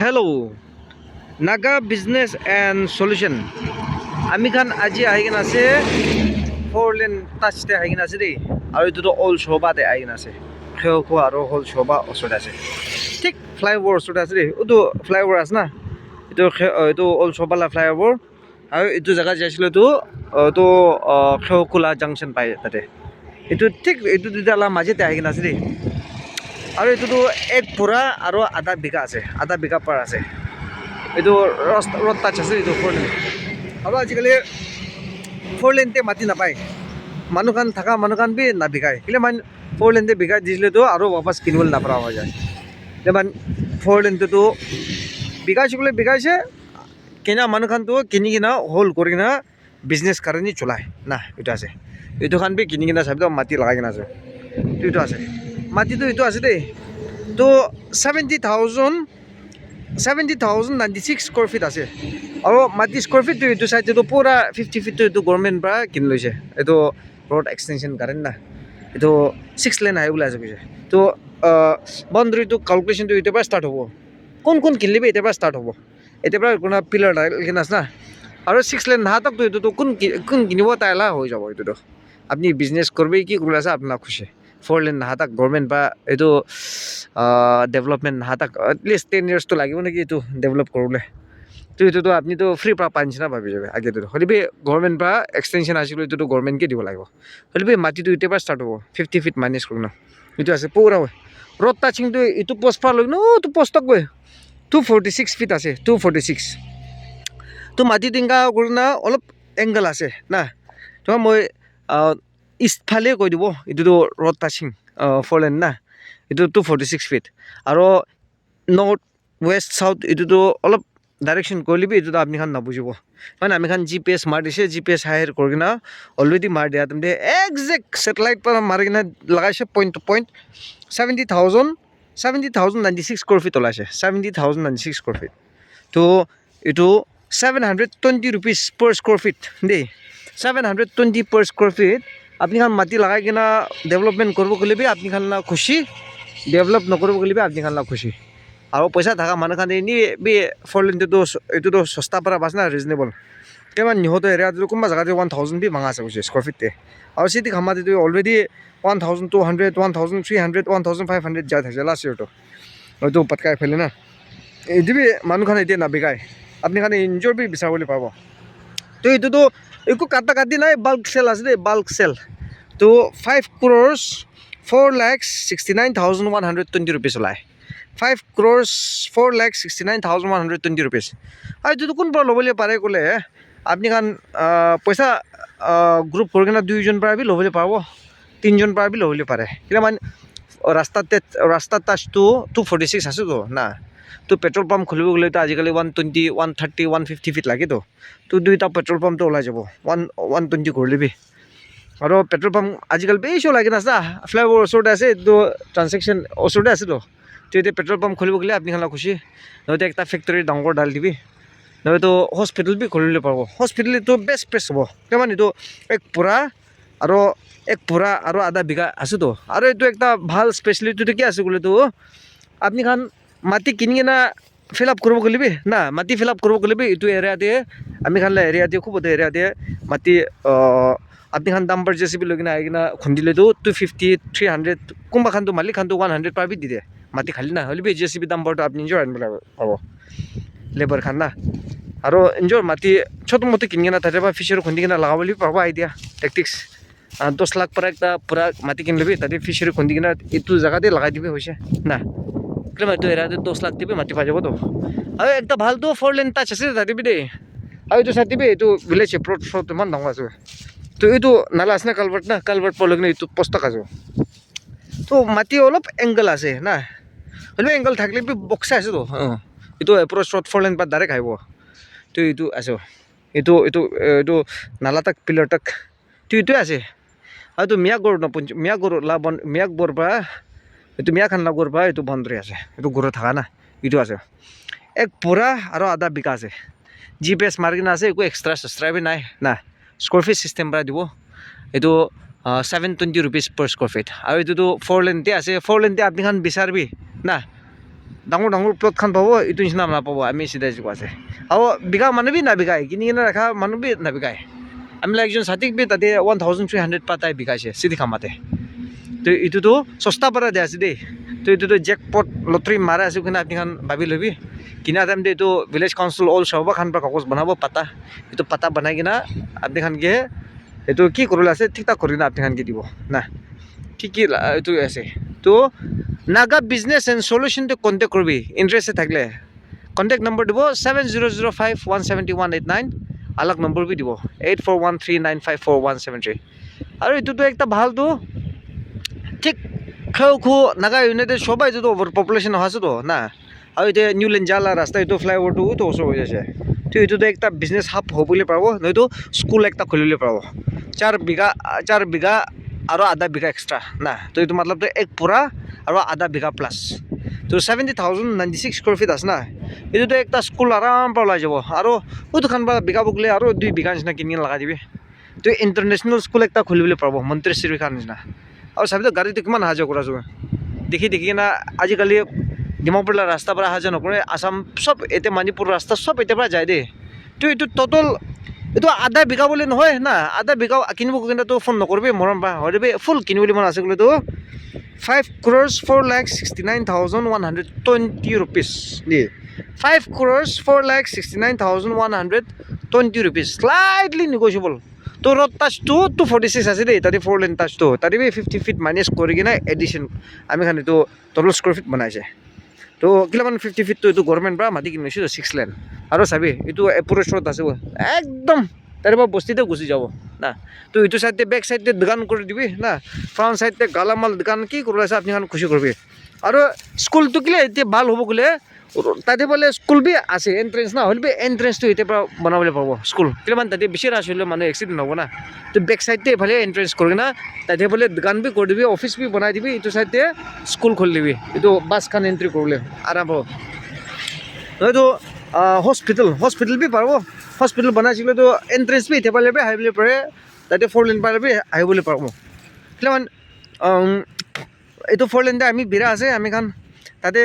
Hello, Naga Business and Solution. আমি খান আজি আহিকিন আছে 4 লেন টাচতে আহিকিন আছে দেই আৰু এইটোতো অল শোভাতে আহিকিন আছে খেও আৰু হল শোভা ওচৰত আছে ঠিক ফ্লাইওভাৰ ওচৰত আছে দেই এইটো ফ্লাইওভাৰ আছে না এইটো অল শোভালা ফ্লাইওভাৰ আৰু এইটো জেগা যাইছিলোঁ এইটো খেওকোলা জাংচন পায় তাতে এইটো ঠিক এইটো দুটা মাজতে আহিকিন আছে দেই আৰু এইটোতো এক পুৰা আৰু আধা বিঘা আছে আধা বিঘা পাৰ আছে এইটো ৰড টাচ আছে এইটো 4 লেন আৰু আজিকালি 4 লেনতে মাটি নাপায় মানুহখান থকা মানুহখান বি নাবিকায় কেলে মান 4 লেনতে বিঘাই দিছিলেতো আৰু বাপাছ কিনিবলৈ নাপৰা হৈ যায় মান 4 লেনটোতো বিঘাইছে কিনা মানুহখানটো কিনি কিনা হোল কৰি কিনা বিজনেছ কাৰণে চলায় না এইটো আছে এইটো খান বি কিনি কিনা চাবি মাটি লগাই কিনা আছে এইটো আছে মাটিটো এইটো আছে দেই তো 70,096 স্কোয়ার ফিট আছে আৰু মাটি স্কোয়াৰ ফিটটো এইটো চাইডটো পুৰা 50 ফিটটো এইটো গভৰ্ণমেণ্ট পৰা কিনি লৈছে এইটো ৰোড এক্সটেনশ্যন কাৰণে না এইটো 6 লেন আহে বুলি আছে কৈছে তো বাউণ্ডেৰীটো কেলকুলেশ্যনটো এতিয়াৰ পৰা ষ্টাৰ্ট হ'ব কোন কিনিলিবি এতিয়াৰ পৰা ষ্টাৰ্ট হ'ব এতিয়াৰ পৰা কোনো পিলাৰ কিনা আছে না আৰু 6 লেন নাহাতকতো এইটোতো কোন কিনিব তাইলা হৈ যাব এইটোতো আপুনি বিজনেছ কৰিবি কি কৰিব আছে আপোনাৰ খুচি 4 লেন নাহাতাক গভৰ্ণমেণ্ট বা এইটো ডেভেলপমেণ্ট নাহাতাক এটলিষ্ট 10 years তো লাগিব নেকি এইটো ডেভেলপ কৰিবলৈ তো এইটোতো আপুনিতো ফ্ৰী পৰা পাই নিচিনা ভাবি যাবে আগেতো হ'লেবি গভৰ্ণমেণ্ট পৰা এক্সটেনশ্যন আহিছিলোঁ এইটোতো গভৰ্ণমেণ্টকে দিব লাগিব হ'লেবি মাটিটো এতিয়াৰ পৰা ষ্টাৰ্ট হ'ব 50 ফিট মাইনাছ কৰিব ন এইটো আছে পুৰা ৰড টাচিংটো এইটো পষ্ট পৰা লৈ এইটো পষ্টক গৈ 246 ফিট আছে 246 তো মাটি টিংকা কৰি না অলপ এংগল আছে না তো মই ইষ্টফালে কৈ দিব এইটোতো ৰড টাচিং 4 লেন না এইটো 246 ফিট আৰু নৰ্থ ৱেষ্ট চাউথ এইটোতো অলপ ডাইৰেকশ্যন কৰি লিবি এইটোতো আপুনি খান নাবুজিব মানে আমি খান GPS মাৰ দিছে GPS হায়াৰ কৰি কিনা অলৰেডি মাৰ দিয়া তুমি একজেক্ট ছেটেলাইট পৰা মাৰি কিনা লগাইছে point two point 70,096 square feet ওলাইছে 70,096 স্কোয়ার ফিট তো এইটো 720 rupees per square feet দেই 720 per square feet আপনি খান মাটি লগাই কিনা ডেভেলপমেণ্ট কৰিব গ'লেবি আপনি খান না খুচি ডেভেলপ নকৰিব গ'লেবি আপনি খান না খুচি আৰু পইচা থকা মানুহখান এনেই বি 4 লেনটোতো এইটোতো সস্তা পৰা বাছ না ৰিজনেবল কিমান নিহত এৰিয়াটো কোনোবা জেগাতে 1,000 বি মাঙা আছে কৈছে স্কোয়াৰ ফিটতে আৰু চিটি খামাটিটো অলৰেডি 1,200 1,300 1,500 যাই থাকে লাষ্ট ইয়েৰটো হয়তো পটকাই ফেলে না এইটো বি মানুহখান এতিয়া নাবিকায় আপনি খানে ইনজৰ বি বিচাৰিবলৈ পাব তো এইটোতো একো কাটি নাই বাল্ক চেল আছে দেই বাল্ক চেল তো 5,04,69,120 rupees ওলায় 5,04,69,120 rupees আৰু এইটোতো কোনপৰা ল'বলৈ পাৰে ক'লে আপুনি খান পইচা গ্ৰুপ কৰি কিনে 2জন পৰা বি ল'বলৈ পাব 3জন পৰা বি ল'বলৈ পাৰে কিন্তু মানে ৰাস্তাত টাচটো 246 আছেতো না তো পেট্ৰল পাম্প খুলিব গ'লেতো আজিকালি 120 130 150 ফিট লাগেতো তো দুইটা পেট্ৰল পাম্পটো ওলাই যাব 120 কৰি ল'বি আৰু পেট্ৰল পাম্প আজিকালি বেছি লাগি নাছা ফ্লাইঅভাৰ ওচৰতে আছে তো ট্ৰান্সেকশ্যন ওচৰতে আছেতো তো এতিয়া পেট্ৰল পাম্প খুলিব গ'লে আপুনি খানা খুচি নহয়তো একটা ফেক্টৰী ডাঙৰ ডাল দিবি নহয়তো হস্পিটেল বি খুলিবলৈ পাৰিব হস্পিটেলটো বেষ্ট প্লেচ হ'ব কিমান এইটো এক পুৰা আৰু আধা বিঘা আছেতো আৰু এইটো একটা ভাল স্পেচিয়েলিটিটো কি আছে বোলেতো আপুনি খান মাটি কিনি কিনা ফিল আপ কৰিব গ'লেবি না মাটি ফিল আপ কৰিব গ'লেবি এইটো এৰিয়াতে আমি খানলে এৰিয়াতে খুব এৰিয়াতে মাটি আপনি খান দাম্পাৰ JCB লৈ কিনে আহি কিনা খুন্দিলেতো 250 300 কোনোবা খানটো মালিক খানটো 100 পৰা বি দি দিয়ে মাটি খালি না হ'লে বি JCB দাম্পাৰটো আপুনি নিজৰ আনিবলৈ পাব লেবাৰ খান না আৰু নিজৰ মাটি ছোট মটো কিনি কিনা তাতে পৰা ফিচাৰী খুন্দি কিনা লগাবলৈ পাব আইডিয়া টেকটিক্স 10 লাখ পৰা একটা পুৰা মাটি কিনি ল'বি তাতে ফিচাৰী খুন্দি কিনা এইটো জেগাতে লগাই দিবি হৈছে না এইটো এৰিয়াতে 10 লাখ দিবি মাটি পাই যাবতো আৰু একটা ভালতো 4 লেন টাচ আছে তাতে বি দেই আৰু এইটো চাই দিবি এইটো ভিলেজ এপ্ৰ'চ ইমান ডাঙৰ আছে তো এইটো নালা আছে না কালভাৰ্ট পৰলৈ কিনে এইটো পষ্ট কাজো তো মাটি অলপ এংগল আছে না হ'লেও এংগল থাকিলে বি বক্সা আছেতো এইটো এপ্ৰ'চ ৰোড 4 লেন পৰা ডাইৰেক্ট আহিব তো এইটো আছে এইটো নালা তাক পিলাৰ তাক তো এইটোৱে আছে আৰু এইটো মিয়াগড়ৰ পৰা এইটো মিয়াখান্নাগড়ৰ পৰা এইটো বাউণ্ডেৰী আছে এইটো ঘৰত থকা না এইটো আছে এক পুৰা আৰু আধা বিঘা আছে GPS মাৰি কিনে আছে একো এক্সট্ৰা বি নাই না স্কোয়াৰ ফিট চিষ্টেম পৰা দিব এইটো 720 rupees per square feet আৰু এইটোতো 4 লেনতে আছে 4 লেনতে আপুনি খান বিচাৰিবি না ডাঙৰ ডাঙৰ প্লট খান পাব এইটো নিচিনা নাপাব আমি চিধাই কোৱা আছে আৰু বিঘা মানুহ বি নাবিকায় কিনি কিনে ৰাখা মানুহ বি নাবিকায় আমি একজন ছাতিক বি তাতে 1300 পাতাই বিকাইছে চিধি খামাতে তো এইটোতো সস্তা পৰা দিয়া আছে দেই তো এইটোতো জেকপট লটাৰী মাৰা আছে কিনে আপুনি খান ভাবি ল'বি কিনা টাইম এইটো ভিলেজ কাউন্সিল অল সব খান পৰা কাগজ বনাব পাতা এইটো পাতা বনাই কিনা আপুনি খানকে এইটো কি কৰিবলৈ আছে ঠিক ঠাক কৰি কিনে আপুনি খানকে দিব না কি কি এইটো আছে তো নাগা বিজনেছ এণ্ড সলিউশ্যনটো কণ্টেক্ট কৰিবি ইণ্টাৰেষ্ট থাকিলে কণ্টেক্ট নম্বৰ দিব 7005170189 আলক নম্বৰ বি দিব 8413954173 আৰু এইটোতো একটা ভালটো ঠিক খেও খো নাগা ইউনাইটেড সবাই তো ওভার পপুলেশন আছে তো না আৰু এতিয়া নিউ লেঞ্জালা ৰাস্তা এইটো ফ্লাইঅভাৰটো তো ওচৰ হৈ আছে তো এইটোতো একটা বিজনেছ হাব হ'বলৈ পাৰিব নহয়তো স্কুল একটা খুলিবলৈ পাৰিব 4 বিঘা আৰু আধা বিঘা এক্সট্ৰা না তো এইটো মতলবটো 1 পুৰা আৰু আধা বিঘা প্লাছ তো 70,096 স্কোয়াৰ ফিট আছে না এইটোতো একটা স্কুল আৰাম পৰা ওলাই যাব আৰু ওইটো খান বা বিঘা বগলে আৰু 2 বিঘা নিচিনা কিনি লগাই দিবি তো ইণ্টাৰনেশ্যনেল স্কুল একটা খুলিবলৈ পাৰিব মন্ত্ৰীশ্ৰী খান নিচিনা আৰু চাবিতো গাড়ীটো কিমান অহা যোৱা কৰা যোৱা দেখি কিনা আজিকালি ডিমাপুৰৰ ৰাস্তাৰ পৰা অহা যোৱা নকৰে আসাম চব এতিয়া মণিপুৰ ৰাস্তা চব এতিয়াৰ পৰা যায় দেই তো এইটো ট'টেল এইটো আধা বিঘা বুলি নহয় না আধা বিঘা কিনিব কিন্তু ফোন নকৰিবি মৰম বা হৰিবি ফুল কিনিবলৈ মন আছে বোলেতো 5,469,120 rupees দেই 5,469,120 rupees slightly negotiable তো রোড টাচটো 246 আছে দেই তাতে 4 লেন টাচটো তাতে 50 ফিট মাইনাস কৰি কিনে এডিশ্যন আমি খান এইটো টোটাল স্কোয়াৰ ফিট বনাইছে তো কিমান 50 ফিটটো এইটো গভৰ্ণমেণ্ট পৰা মাটি কিনিছোঁ 6 লেন আৰু চাবি এইটো এপ্ৰোচ ৰোড আছে একদম তাৰে পৰা বস্তিতে গুচি যাব না তো এইটো সাইডে বেক সাইডে দোকান কৰি দিবি না ফ্ৰণ্ট সাইডে গালামাল দোকান কি কৰিব আছে আপুনি খুশি কৰিবি আৰু স্কুলটো কিলে এতিয়া ভাল হ'ব গ'লে তাতে বোলে স্কুল বি আছে এন্ট্ৰেন্স না হ'লে এন্ট্ৰেন্সটো এতিয়া পৰা বনাবলৈ পাব স্কুল কিমান তাতে বেছি ৰাছ হ'লে মানুহ এক্সিডেণ্ট হ'ব না তো বেক সাইডে এফালে এন্ট্ৰেন্স কৰি না তাতে বোলে দোকান বি কৰি দিবি অফিচ বি বনাই দিবি এইটো সাইডে স্কুল খুলি দিবি এইটো বাছখন এণ্ট্ৰি কৰিলে আৰাম হ'ব নহয়তো হস্পিটেল বি পাৰিব হস্পিটেল বনাইছিলেতো এন্ট্ৰেন্স বি এতিয়া পালে আহিবলৈ পাৰে তাতে 4 লেন পালে আহিবলৈ পাৰিব কিমান এইটো 4 লেনতে আমি বিৰা আছে আমি খান তাতে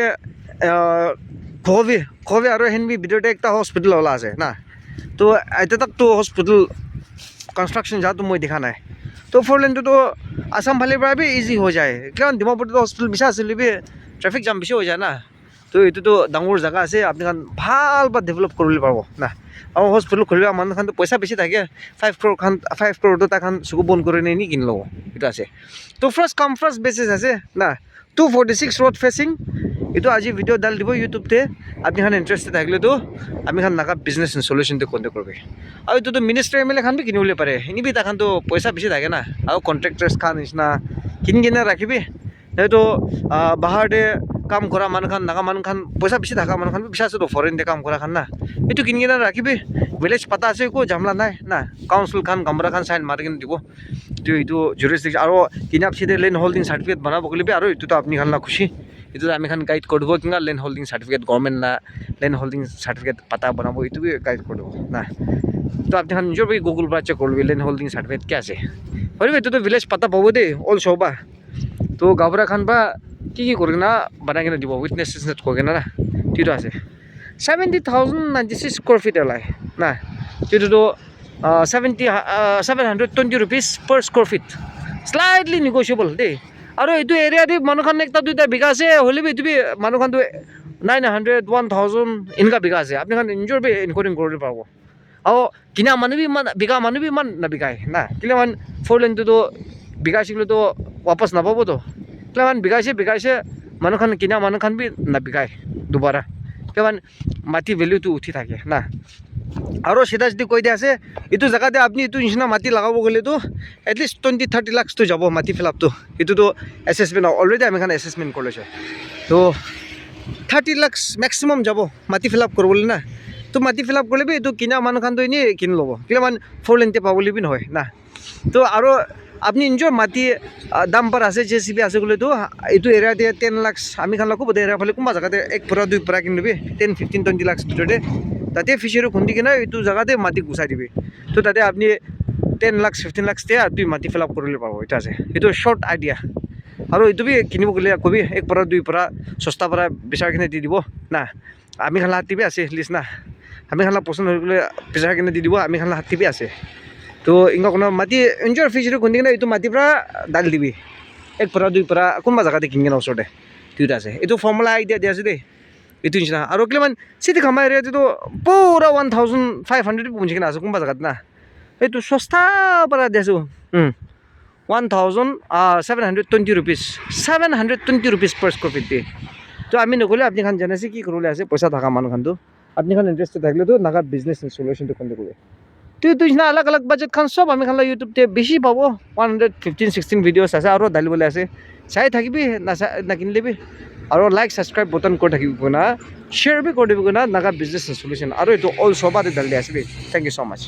খোৱে আৰু হেনবি ভিতৰতে একটা হস্পিটেল ওলা আছে না তো এতিয়া তাকতো হস্পিটেল কনষ্ট্ৰাকশ্যন যাওঁতো মই দেখা নাই তো 4 লেনটোতো আসাম ফালে পৰা বি ইজি হৈ যায় কাৰণ ডিমাপুৰতো হস্পিটেল বিচাৰ আছিলে বি ট্ৰেফিক জাম বেছি হৈ যায় না তো এইটোতো ডাঙৰ জেগা আছে আপুনি খান ভাল বা ডেভেলপ কৰিবলৈ পাৰিব না আৰু হস্পিটেল খুলিব মানুহ খানতো পইচা বেছি থাকে 5 crore তাক খান চকু বন্ধ কৰি নি কিনি ল'ব এইটো আছে তো ফাৰ্ষ্ট কাম ফাৰ্ষ্ট বেচিছ আছে না 246 ৰোড ফেচিং এইটো আজি ভিডিঅ' ডাল দিব ইউটিউবতে আপুনি খান ইণ্টাৰেষ্টেড থাকিলেতো আমি খান নাগা বিজনেছ এণ্ড সলিউশ্যনটো কণ্টেক্ট কৰিবি আৰু এইটোতো মিনিষ্টাৰ এম এল এ খান বি কিনিবলৈ পাৰে এনেবি তাখানতো পইচা বেছি থাকে না আৰু কণ্ট্ৰেক্টাৰ্ছ খান নিচিনা কিনি কিনে ৰাখিবি সেইটো বাহিৰতে কাম কৰা মানুহ খান নাগা মানুহ খান পইচা বেছি থকা মানুহ খান বি বিচাৰ আছেতো ফৰেইনতে কাম কৰা খান না এইটো কিনি কিনে ৰাখিবি ভিলেজ পাতা আছে একো জামলা নাই না কাউন্সিল খান গামৰা খান চাইন মাৰি কিনে দিব তো এইটো জুৰিছডিকশ্যন আৰু কিনাপ চিধে লেণ্ড হোল্ডিং চাৰ্টিফিকেট বনাব গ'লে আৰু এইটোতো আপুনি খান না খুচি এইটো আমি খান গাইড কৰি দিব কিনা লেণ্ড হোল্ডিং চাৰ্টিফিকেট গভৰ্ণমেণ্ট না লেণ্ড হোল্ডিং চাৰ্টিফিকেট পাতা বনাব এইটো গাইড কৰি দিব না তো আপুনি খান নিজৰ গুগল পৰা চেক কৰিবি লেণ্ড হোল্ডিং চাৰ্টিফিকেট কি আছে হয় এইটোতো ভিলেজ পাতা পাব দেই অল চবা তো গাবৰা খান বা কি কৰি কিনা বনাই কিনে দিব উইটনেছ চিটনেছ কৰি কিনে না সেইটো আছে 70,096 স্কোয়ার ফিট ওলায় না এইটোতো 720 rupees per square feet slightly negotiable দেই আৰু এইটো এৰিয়া দি মানুহখান একটা দুটা বিঘা আছে হ'লে বি তুমি মানুহখানটো 900 1000 এনেকুৱা বিঘা আছে আপুনি খান নিজৰ বি ইনকোয়াৰিং কৰিব পাৰিব আৰু কিনা মানুহ বি ইমান বিঘা মানুহ বি ইমান নাবিঘাই না কিমান 4 লেনটোতো বিঘাইছিলেতো ৱাপছ নাপাবতো কিমান বিঘাইছে মানুহখান কিনা মানুহখান বি নাবিঘাই দুবাৰা কিমান মাটি ভেলুটো উঠি থাকে না আৰু চিধা চিধি কৈ দিয়া আছে এইটো জেগাতে আপুনি এইটো নিচিনা মাটি লগাব গ'লেতো এটলিষ্ট 20-30 লাখটো যাব মাটি ফিলাপটো এইটোতো এছেছমেণ্ট অলৰেডি আমি খান এছেছমেণ্ট কৰি লৈছোঁ তো 30 লাখ মেক্সিমাম যাব মাটি ফিলাপ কৰিবলৈ না তো মাটি ফিলাপ কৰিলে বি এইটো কিনা মানুহখানটো এনেই কিনি ল'ব কিমান 4 লেনতে পাবলৈ বি নহয় না তো আৰু আপনি নিজৰ মাটি দাম পাৰ আছে JCB আছে গ'লেতো এইটো এৰিয়াতে 10 লাখ আমি খান লাগব এৰিয়া ফালে কোনোবা জেগাতে 1 পুৰা 2 পুৰা কিনি ল'বি 10-15-20 লাখ ভিতৰতে তাতে ফিচাৰী খুন্দি কিনে এইটো জেগাতে মাটি গুচাই দিবি তো তাতে আপুনি 10 লাখ 15 লাখ তুই মাটি ফিল আপ কৰিলে পাব এটা আছে এইটো শ্বৰ্ট আইডিয়া আৰু এইটো বি কিনিব গ'লে কবি 1 পৰা 2 পৰা সস্তা পৰা বিচাৰ কিনে দি দিব না আমি খালা হাতী বি আছে লিষ্ট না আমি খালা পচন্দ হৈ গ'লে বিচাৰ কিনে দি দিব আমি খালা হাতী বি আছে তো ইংকা কোনো মাটি এনজয় ফিচাৰটো খুন্দি কিনে এইটো মাটিৰ পৰা ডাল দিবি 1 পৰা 2 পৰা কোনোবা জাগাতে কিনি কিনে ওচৰতে দুইটা আছে এইটো ফৰ্মুলা আইডিয়া দিয়া আছে দেই এইটো নিচিনা আৰু কিমান চিটি খামা এৰিয়াটো পুৰা 1500 পঞ্চি কিনে আছে কোনোবা জাগাত না এইটো সস্তা পৰা দিছোঁ 1720 rupees 720 rupees per square feet দিয়ে তো আমি নকলে আপনি খান জানেছে কি করলে আছে পয়সা থাকা মানুষ খান তো আপনি খান ইন্টারেস্টেড থাকলে তো নাগা বিজনেস সলিউশন তো কোন করে তুই না আলাগ আলাগ বাজেট খান সব আমি খান ইউটিউব তে বেশি পাবো 115-16 ভিডিওস আছে আর ডালিবলে আছে চাই থাকিবি না কিনলেবি আর লাইক সাবস্ক্রাইব বটন করে থাকিবি না শেয়ার বি করে দিবি না নাগা বিজনেস সলিউশন আর এটো অল সবাতে ডালি আছে থ্যাংক ইউ সো মাচ